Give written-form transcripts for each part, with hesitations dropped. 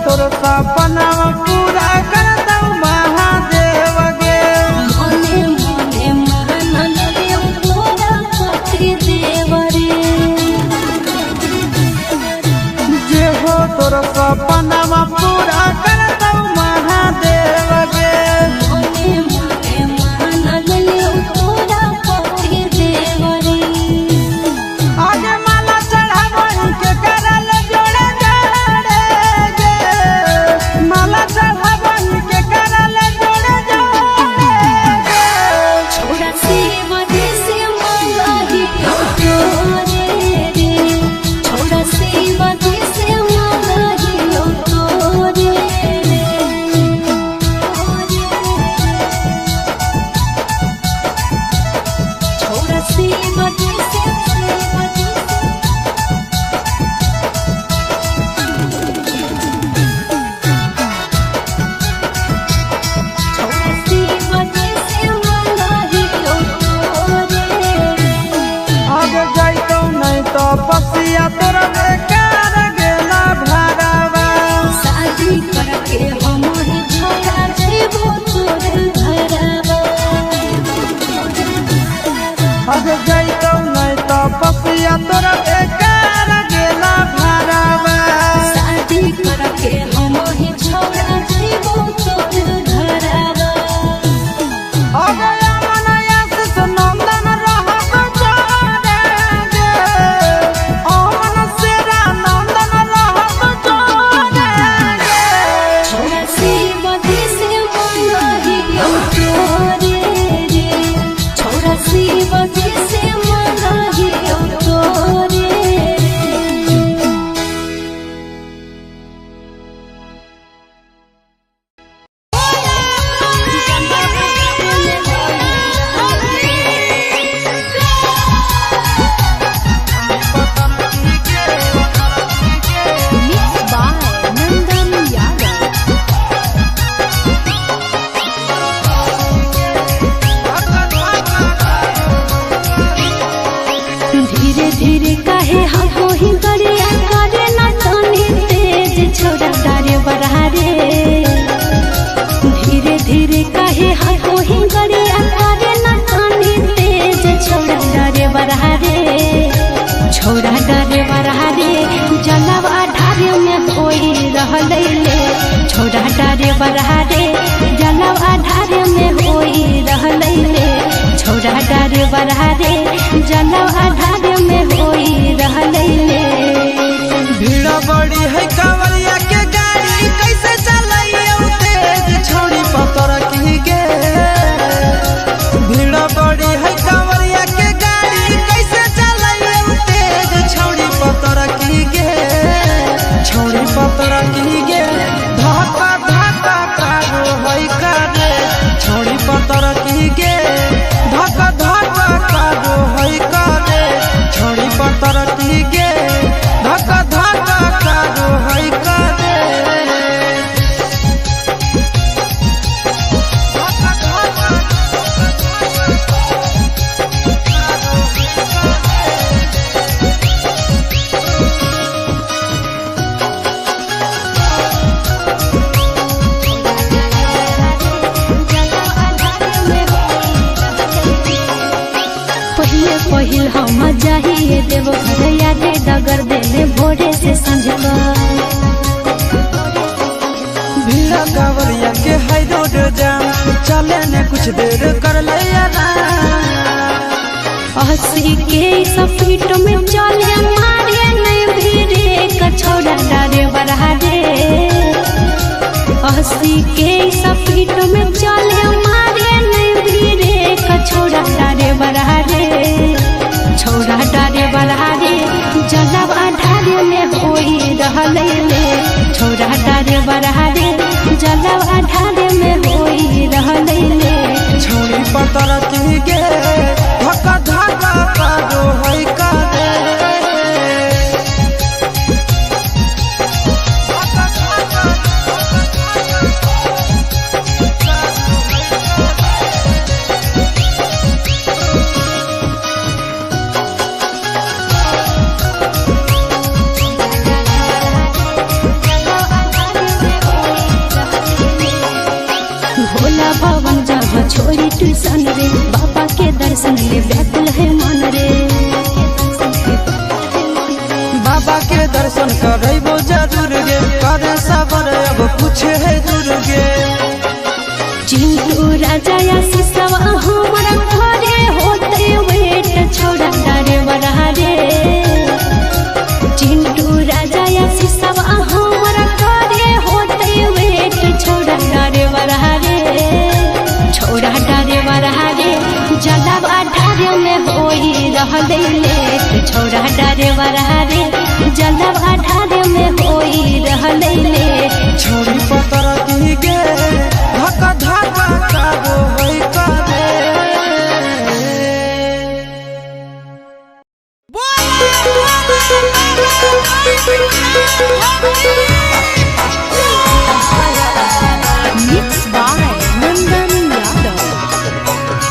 तोर सपना पूरा कर दो महादेव गे मोने मोने महादेव तोरा पति देव रे जे हो तोर सपना पूरा कर दो महादेव गे मोने मोने महादेव तोरा पति देव रे आज माला चढ़ावही के करल जोड़े जोड़े गे माला चढ़ावही के करल जोड़े जोड़े गे छोड़ा शिव से मंगाही तोरे रे छोड़ा शिव से मंगाही तोरे रे छोड़ा शिव से आगे जाइतो नहीं तो पसिया तोरा बेकार गेला भरावा शादी करके हमर छोड़ा जेबो तोर घरवा आगे जाइतो नहीं तो पसिया तोरा बेकार गेला भरावा शादी करके हमर छोड़ा जेबो तोर घरवा आगे अमनया से नंदन रहत जोड़े गे अमन सेरा नंदन रहत जोड़े गे छोड़ा शिव से मंगाही तोरे रे छोड़ा शिव से मंगाही तोरे रे धीरे धीरे काहे हो ही गरिया करे ना तनी तेज छोड़ा डारे बरहारे धीरे धीरे काहे हो ही गरिया करे ना तनी तेज छोड़ा डारे बरहारे छोड़ा डारे बरहारे जलवा ढारे में होई रहले ले छोड़ा डारे बरहारे जलवा ढारे में होई रहले ले छोड़ा डारे बरहारे जलवा ढारे में होई रहले ले भीड़ बड़ी है कांवरिया के गाड़ी कैसे चलाइयो तेज छोड़ी पतर की गे भीड़ बड़ी है कांवरिया के गाड़ी कैसे चलाइयो तेज छोड़ी पतर की गे छोड़ी पतर की गे धाका धाका कारो है कारे छोड़ी पतर की गे धाका धाका कारो है कारे पहिल हम जाइए देव घर यादे डगर देले भोरे से संझ भीड़ा कांवरिया के हाई रोड जाम चले ने कुछ देर कर ले अस्सी के स्पीड में चले मारे नहीं भीड़े कछौड़ा डारे बढ़ा रे 80 के स्पीड में चले मारे नहीं भीड़े कछौड़ा डारे बढ़ा रे छौड़ा डारे बढ़ा रे जलब आधारे में होई रहले ले छौड़ा डारे बढ़ा रे जलब आधारे में होई रहले ले छोड़ी पतर की गे धक्का धक्का कादो होई का दे भोला भवन जहाँ छोड़ी ट्यूशन रे बाबा के दर्शन ले व्याकुल है मन रे बाबा के दर्शन करबो जरूर गे करे सबर अब कुछ है दूर गे चिंटू राजा या सिसवा हमारा घरे होते वेट छोड़ा डारे बढ़ा रे चिंटू राजा या सिसवा हमारा घरे होते वेट छोड़ा डारे बढ़ा रे छोड़ा डारे बढ़ा रे जलब आधारे में होई रहले ले छोड़ा डारे बढ़ा रे जलब आधारे में होई रहले ले छोड़ी पतर की गे धक्का धक्का कादो होई का दे Mixed by Nandan Yadav.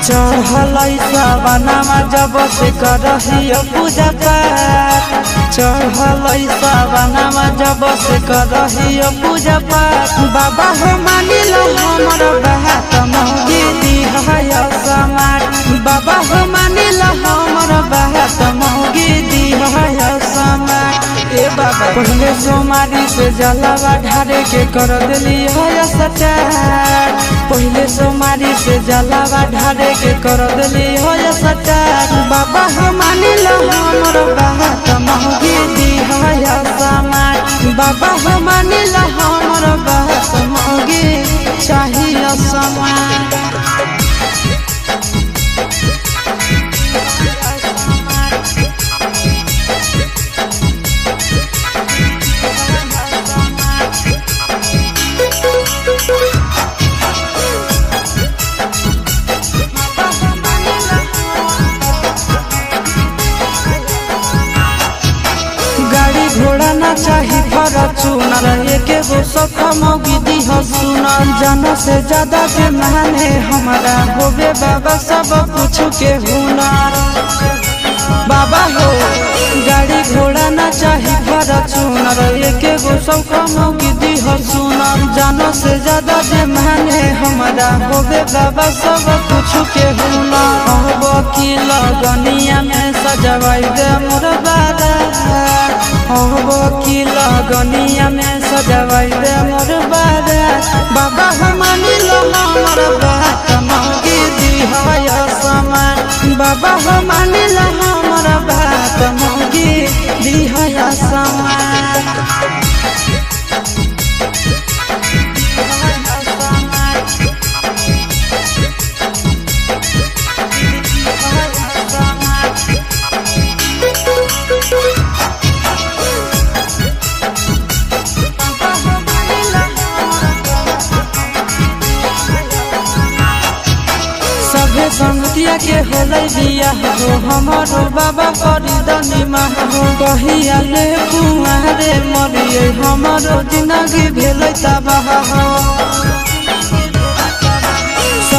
चढ़ल सावनमा जब से करही पूजा पाठ चढ़ल सावनमा जब से करही पूजा पाठ बाबा हो मानिल हमर बात मौगी दिहय समाट बाबा हो मानिल हमर बात मौगी दिहय समाट ए बाबा पहले सोमारी से जलावा ढारे के कर दिली है सटार पहले सोमारी से जलावा ढारे के कर दिली है सटार बाबा हम मानिल हमर बात मौगी दिहय समाट बाबा हम मानिल हमर बात मौगी चाहिए समाट गाड़ी घोड़ा ना चाही फॉर्च्यूनर एके गो सखा मौगी दिह सुनर जाना से ज्यादा के माने हमारा होबे बाबा सब कुछ के हुनर बाबा हो गाड़ी घोड़ा ना चाही फॉर्च्यूनर एके गो सखा मौगी दिह सुनर जाना से ज्यादा के माने हमारा होबे बाबा सब कुछ के हुनर अब की लगनिया में सजवाई दे मोर बारा अब की लगनिया में सजवाई दे मोर बारा बाबा हम मानिल हमर बात मौगी दिहय समान बाबा हम मानिल हमर बात मौगी दिहय समान संगतिया के होलै बियाह हो हमारो बाबा करी दनिमा हो कहिया ले कुआरे मरिए हमारो जिंदगी भेलै तबाह हो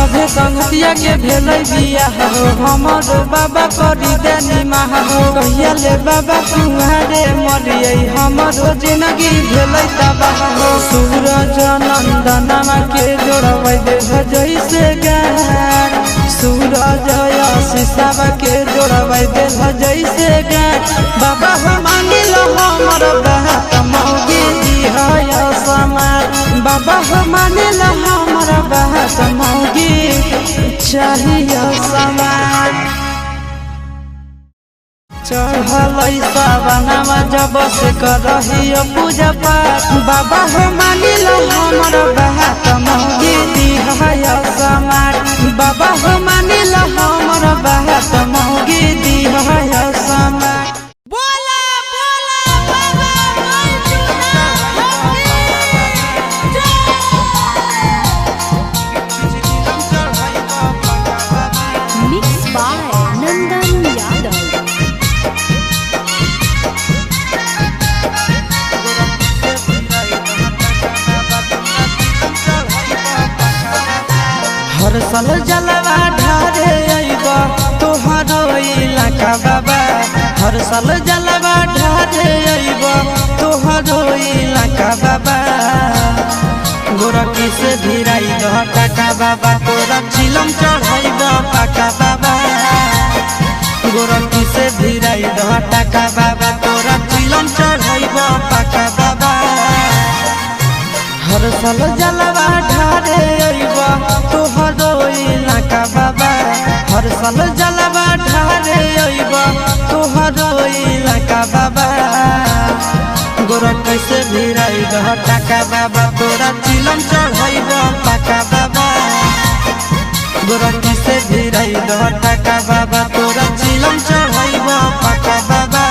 सभे संगतिया के भेलै बियाह हो हमर बाबा करी देनी माह हो कहिया ले बाबा कुंवारे मरियै हमर जिंदगी भेलै तबाह हो सूरज नंदनमा के जोड़बै दे जैसे गान सूरज शीशा के जोड़बै दे जैसे गान बाबा हो मांगिल हमर बात मौगी दी है समाज बाबा हो मांगिल हमर बात मौगी चाहिए समाज चढ़लै सावनमा जब से करही पूजा पाठ बाबा हो मानिल हमर बात मौगी दी है समाज बाबा हो मानिल हमर बात मौगी दी है समाज Mixed by Nandan Yadav. हर साल जलवा ढारे अइबा तोहरो इलाका बाबा हर साल जलवा ढारे अइबा तोहरो इलाका बाबा गोरखी से भिराई दह टाका बाबा तोरा चिलम चढ़ाइब पाका बाबा गोरखी से भिराई दह टाका बाबा तोरा चिलम चढ़ाइब पाका बाबा हर साल जलवा ढारे अइबा तोहरो इलाका बाबा हर साल जलवा ढारे अइबा तोहरो इलाका बाबा गोरख कैसे भिराई दह टाका बाबा तोरा चिलम चढ़ाइब पाका बाबा गोरख कैसे भिराई दह टाका बाबा तोरा चिलम चढ़ाइब पाका बाबा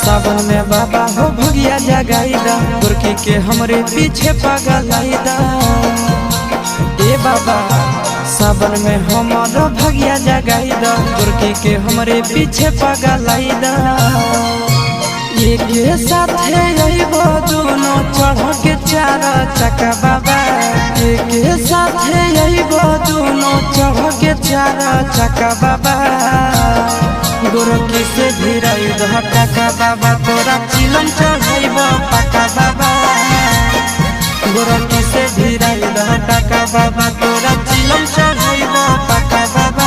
सावन में बाबा हो भगिया जगाईदा गोरखी के हमरे पीछे पगलाईदा ए बाबा सावन में हमर भगिया जगाईदा गोरखी के हमरे पीछे पगलाईदा एक साथे अइबो दोनों चढ़ के चार चक्का बाबा एक साथे अइबो दोनों चढ़ के चार चक्का बाबा गोरखी से भिराई दह टाका बाबा तोरा चिलम चढ़ाइब पाका बाबा गोरखी से भिराई दह टाका बाबा तोरा चिलम चढ़ाइब पाका बाबा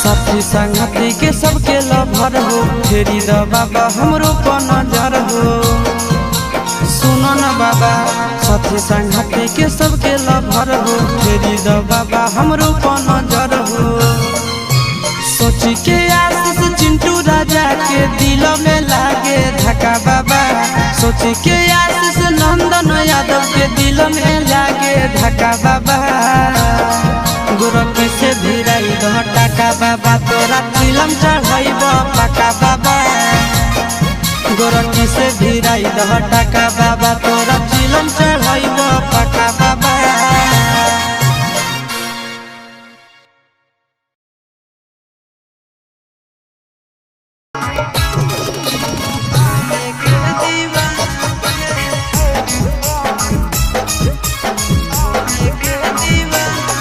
साथी संगति के सबके लभर हो फेरी द बाबा हमरो पर नजर हो सुनो न बाबा साथी संगति के सबके लभर हो फेरी द बाबा हमरो पर नजर हो सोची के आशीष चिंटू राजा के दिल में लागे धक्का बाबा सोची के आशीष नंदन यादव के दिल में लागे धक्का बाबा गोरखी से भिराई दह टाका बाबा तोरा चिलम चढ़ाइब पाका बाबा गोरखी से भिराई दह टाका बाबा तोरा चिलम चढ़ाइब पाका बाबा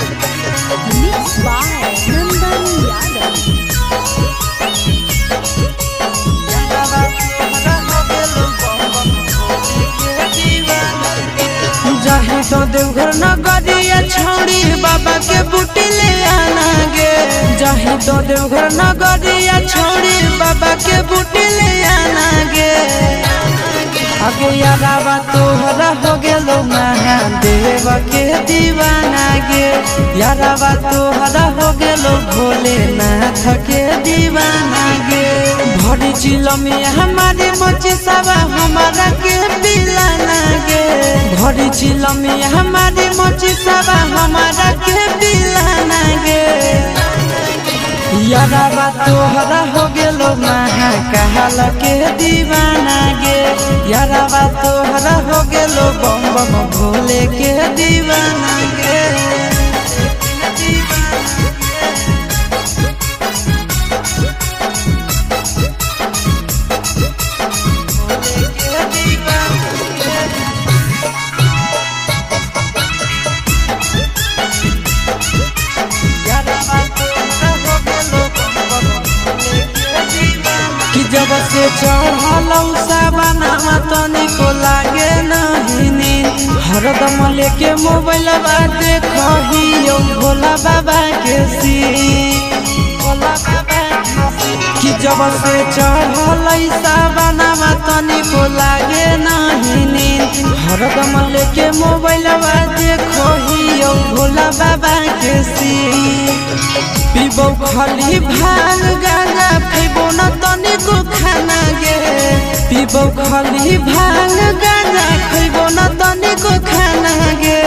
Mixed by Nandan Yadav. जाहे तो देवघर नगरिया छौड़ी बाबा के बूटी ले आना गे जाहे तो देवघर नगरिया छौड़ी बाबा के बूटी ले आना गे आगे यारावा तोहरा हो गेलो महादेव के दीवाना गे यारावा तोहरा हो गेलो भोलेनाथ के दीवाना गे भरी जिलो में हमारी मोची सवा हमारा के पिलाना गे भरी जिलो में हमारी मोची सवा हमारा के पिलाना गे यारावा तोहरा हो गेलो महाकाल के दीवाना गे यारावा तोहरा हो गेलो बम बम भोले के दीवाना गे जब से चढ़लौ सावनमा तनिको लागे नहीं नींद हरदम लेके मोबाइल देखियो भोला बाबा के सीन कि जब से चढ़लै सावनमा तनिको लागे नहीं नींद हरदम लेके मोबाइल देखियो भोला बाबा के सीन पीबो खाली भांग गांजा खैबो न तनिको खाना गे पीबो खाली भांग गांजा खैबो न तनिको खाना गे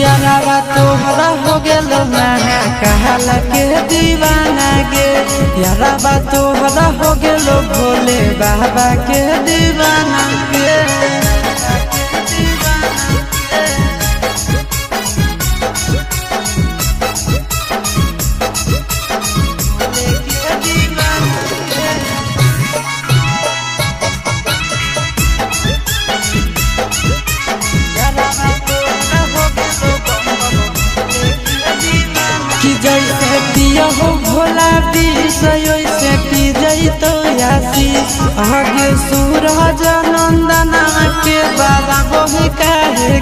यारावा तोहरा हो गेलो महाकाल के दीवाना गे यारावा तोहरा हो गेलो भोले बाबा के दीवाना गे जैसे पिया हो भोला विष वैसे पी जैतो आशीष आगे सूरज नंदना के बाबा बही काहे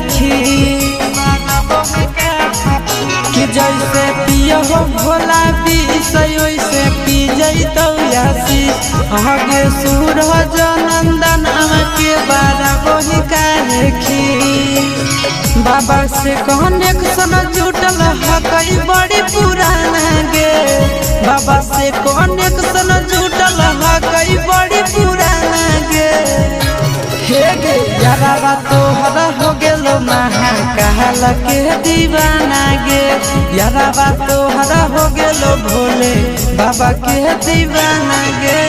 कि जैसे पिया हो भोला विष वैसे पी जैतो आशीष आगे सूरज नंदना के बाबा बही काहे बाबा से कनेक्शन जुटल हकई बड़ी पुराना गे बाबा से कनेक्शन जुटल हकई बड़ी पुराना गे हे गे यारावा तोहरा हो गेलो महाकाल के दीवाना गे यारावा तोहरा हो गेलो भोले बाबा के दीवाना गे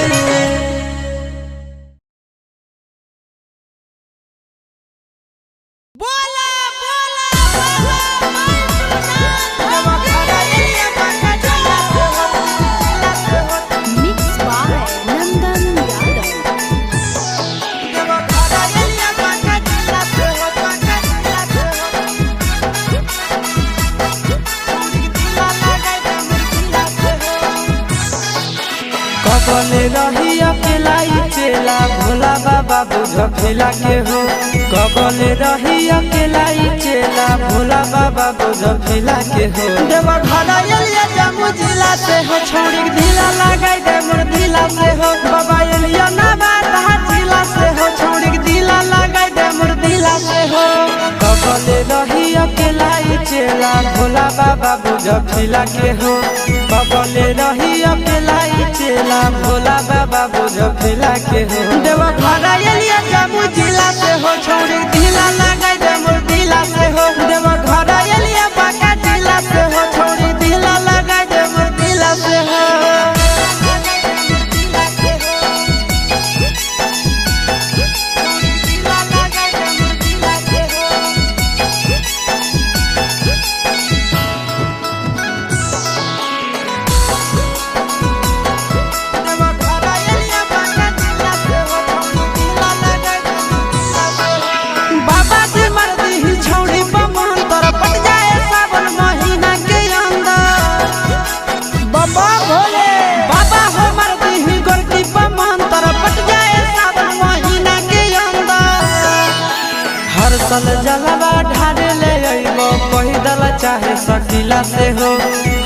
कबले रही अकेला चेला भोला बाबा बुझ खेला के हो कबले रही अकेला चेला भोला बाबा बुझ खेला के हो देवा घड़ा एलिया जामु जिला से हो छोड़ी ढीला लगाई दे मोर ढीला से हो बाबा एलिया ना बात जिला से हो छोड़ी ढीला लगाई दे मोर ढीला से हो कबले रही अकेला चेला भोला बाबा बुझ खेला के हो कबले रही अकेला चेला भोला बाबा बुझ खेला के हो देवा घड़ा एलिया जामु जिला से हो छोड़ी ढीला लगाई दे मोर ढीला से हो देवा घड़ा एलिया बाका जिला से हो छोड़ी ढीला लगाई दे मोर ढीला से हो सल जलवा ढारे ले अइबो पैदल चाहे सकीला से हो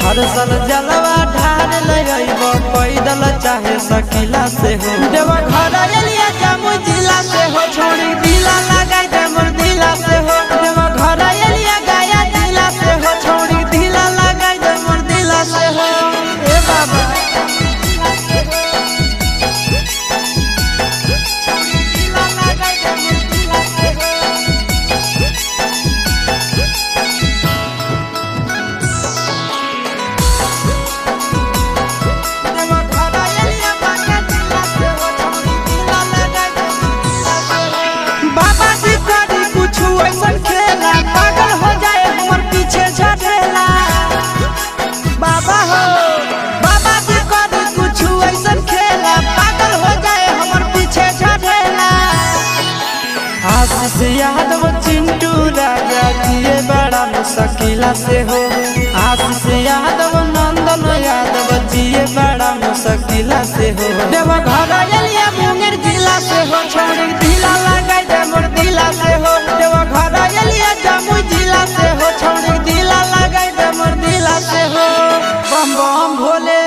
हर सल जलवा ढारे ले अइबो पैदल चाहे सकीला से हो देवा घर एलिया जामु जिला जिला से हो आशीष यादव नंदन यादव जिए बड़ा मुश्किला से हो देव घर एलिया मुंगेर जिला से हो छोड़ी ढीला लगाई दे मोर दिला से हो देव घर एलिया जमुई जिला से हो छोड़ी ढीला लगाई दे मोर दिला से हो बम बम भोले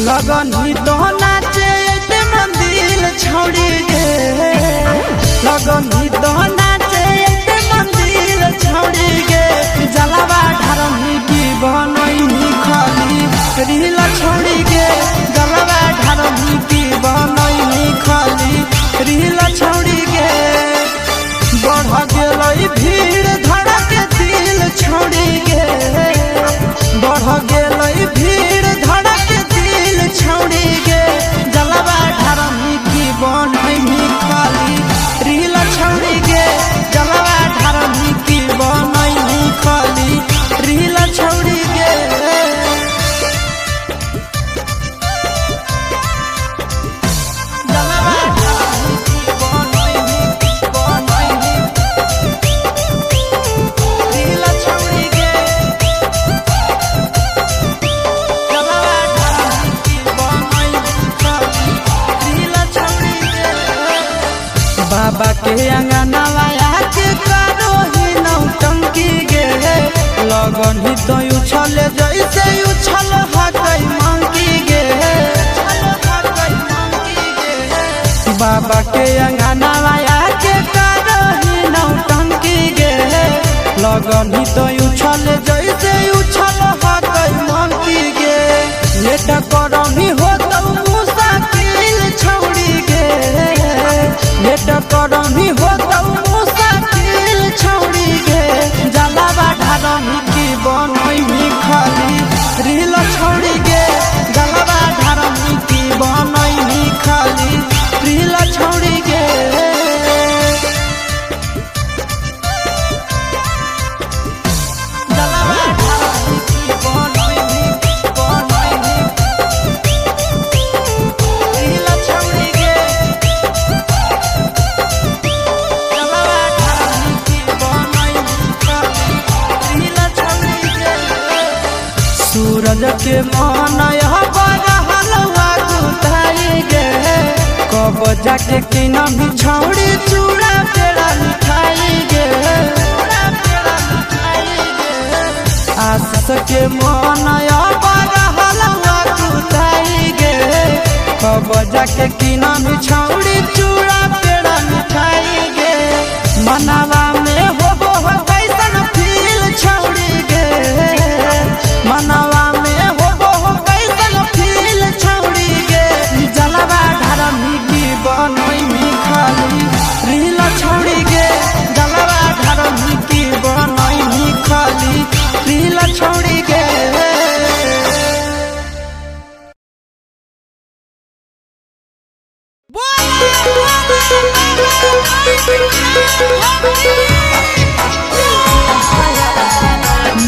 लगन ही तो नाचे मंदिर छोड़ी गे लगन ही तो नाचे मंदिर छोड़ी गे जलावा ढारम ही की बनई खाली रील छोड़ी गे जलावा ढारम ही की बनई खाली रील छोड़ी गे बढ़ गेलई भीड़ धड़क दिल छोड़ी गे बढ़ गेलई भीड़ धड़क छोड़ी गे जलवा ढारम की बनई खाली रील छोड़ी गे जलवा ढारम की बनई खाली रील छोड़ी गे जलवा ढारम की बनई रील छोड़ी गे बाबा के अंगनावा के करो ही नौटंकी गे लगन ही तो उछल जैसे उछल हकई मंकी गे बाबा के अंगनावा के करो ही नौटंकी गे लगन ही तो उछल जैसे उछल हकई मंकी गे लेट करमी हो तो मुसाकिल छोड़ी गे लेट करमी हो तो मुसाकिल छोड़ी गे जलावा ढारमी की बनई खाली रील छोड़ी गे जलावा ढारमी की बनई खाली रील छोड़ी गे जलावा ढारमी की बनई रील छोड़ी गे सूरज के मन हलवा गुताई गे कब जाके किना भी छौड़ी चूड़ा पेड़ा मिठाई गे आशीष के मन हलवा गुताई गे कब जाके किना भी छौड़ी चूड़ा पेड़ा मिठाई गे मनावा में हो कैसन फील छौड़ी गे मनावा में हो कैसन फील छौड़ी गे जलवा ढारमी की बनई खाली रील छोड़ी गे जलवा ढारमी की बनई खाली रील छोड़ी गे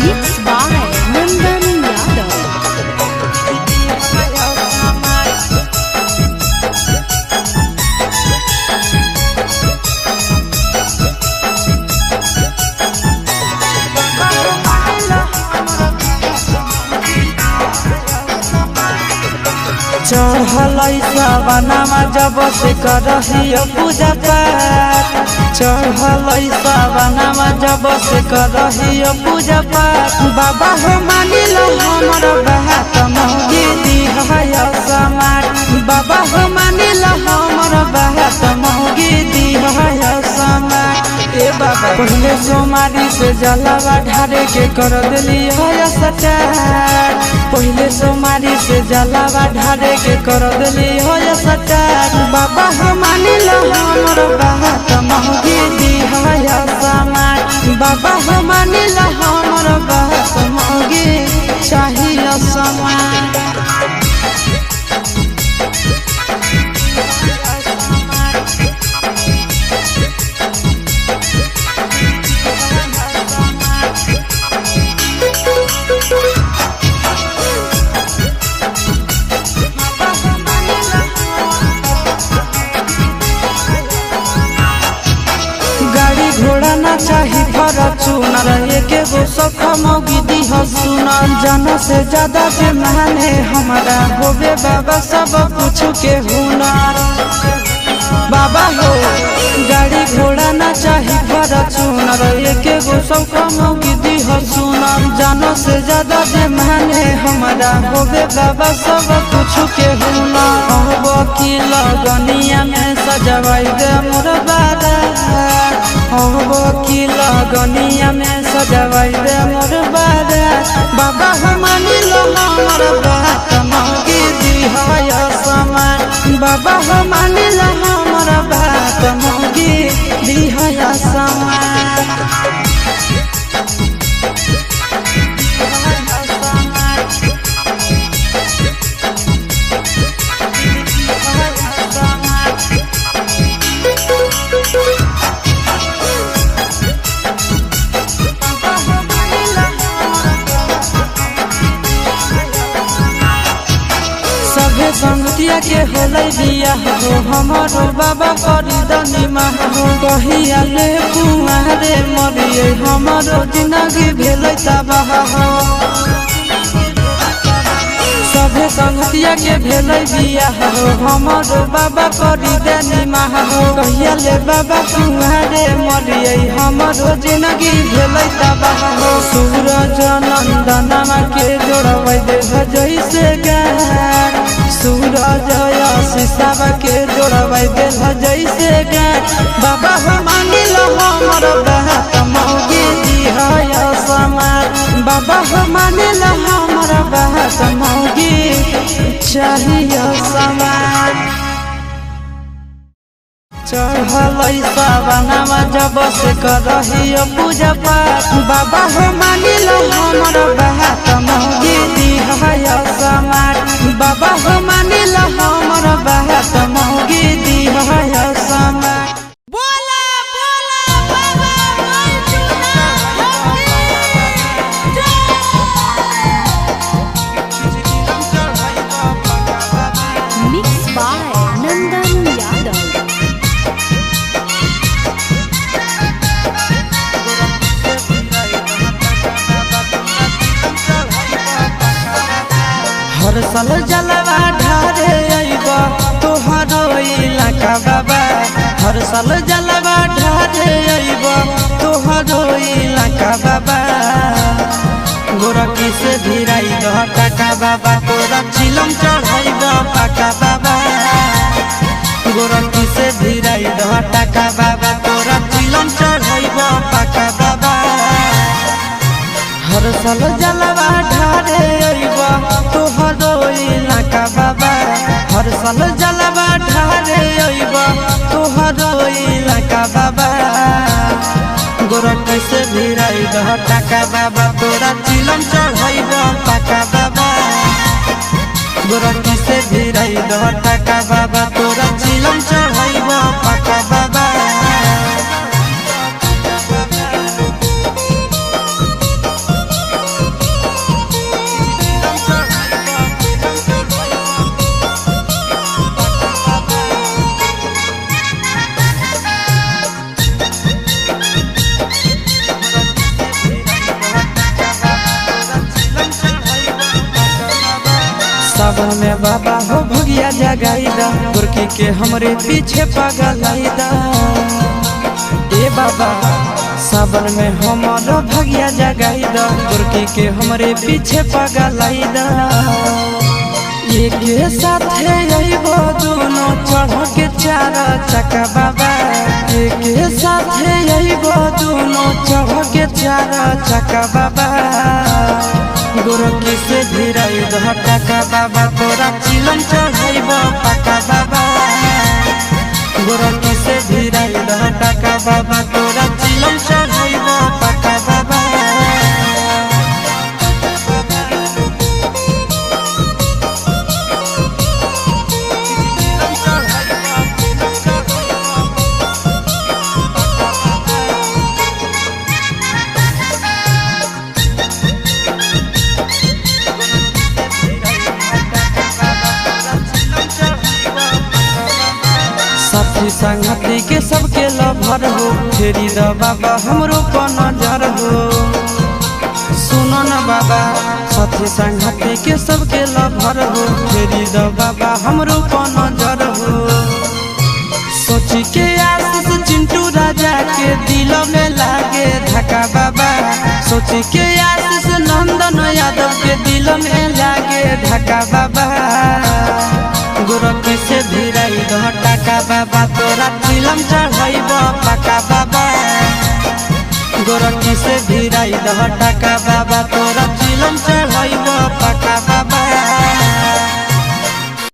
Mixed by Nandan Yadav. चढ़ल सावनमा जब से करहियो पूजा पाठ चढ़ल सावनमा जब से करहियो पूजा पाठ बाबा हो मानिल हमर बात मौगी दिहय समाट बाबा हो मानिल हमर बात मौगी दिहय समाट ए बाबा पहले सोमारी से जलवा ढारे के कर दिली है सटाट पहले सोमारी से जलावा ढारे के कर दिली हो सटार बाबा हो मानिल हमर बात मौगी दी है समार बाबा हो मानिल हमर बात मौगी चाहिए समार घोड़ा ना चाही फॉर्च्यूनर एके गो सख मौगी दी सुनर जान से ज्यादा जे माने हमारा होबे बाबा सब कुछ के हुनर बाबा हो गाड़ी घोड़ा ना चाही फॉर्च्यूनर एके गो सख मौगी दी सुनर जान से ज्यादा जे माने हमारा होबे बाबा सब कुछ के हुनर वकील गनिया में सजवाई दे मोर बारा वकील गनिया में सजवाई दे मोर बारा बाबा हो मानिल हमर बात मौगी दी है समान बाबा हो मानिल हमर बात मौगी दी है समान संगतिया के होलै बिया हो हमारो बाबा करी दनिमा हो कहिया ले कुआरे मरिए हमारो जिंदगी भेलै तबाह हो सभे संगतिया के भेलै बिया हो हमारो बाबा करी दनिमा हो कहिया ले बाबा कुआरे मरिए हमारो जिंदगी भेलै तबाह हो सूरज नंदनमा के जोड़बै दे जैसे गान सूरज शीशाब के जोड़बै दिल जैसे गान बाबा हो मानिल हमर बात मौगी दी है समार बाबा हो मानिल हमर बात मौगी चाहिए समार चढ़ल सावनमा जब से करही पूजा पाठ बाबा हो मानिल हमर बात मौगी दी है समार बाबा हो मानिल हमर बात मौगी दी है समार बोला बोला बाबा मिक्स बाय नंदन यादव। हर साल जलवा ढारे अइबा तोहरो इलाका बाबा हर साल जलवा ढारे अइबा तोहरो इलाका बाबा गोरखी से भिराई दह टाका बाबा तोरा चिलम चढ़ाइबा पाका बाबा गोरखी से भिराई दह टाका बाबा तोरा चिलम चढ़ाइबा पाका बाबा हर साल जलवा ढारे अइबा तोहरो इलाका बाबा हर साल जलवा ढारे अइबा तोहरो इलाका बाबा गोरखी से भिराई दह टाका बाबा तोरा चिलम चढ़ाइबा पाका बाबा गोरखी से भिराई दह टाका बाबा तोरा चिलम चढ़ाइबा पाका बाबा सावन में बाबा हो भगिया जगाईदा गोरखी के हमरे पीछे पगलाईदा ए बाबा सावन में हमारो भगिया जगाईदा गोरखी के हमरे पीछे पगलाईदा एक साथे अइबो दोनों चढ़ के चार चक्का बाबा एक साथे अइबो दोनों चढ़ के चार चक्का बाबा गोरखी से भिराई दह टाका बाबा तोरा चिलम चढ़ाइब पाका बाबा गोरखी से भिराई दह टाका बाबा तोरा चिलम चढ़ाइब पाका बाबा साथी संगति के सबके लभर हो फेरी द बाबा हमरो पर नजर हो सुनो न बाबा साथी संगति के सबके लभर हो फेरी द बाबा हमरो पर नजर हो सोची के आशीष चिंटू राजा के दिल में लागे धक्का बाबा सोची के आशीष नंदन यादव के दिल में लागे धक्का बाबा गोरखी से भिराई दह टाका बाबा तोरा चिलम चढ़ाइब पाका बाबा गोरखी से भिराई दह टाका बाबा तोरा चिलम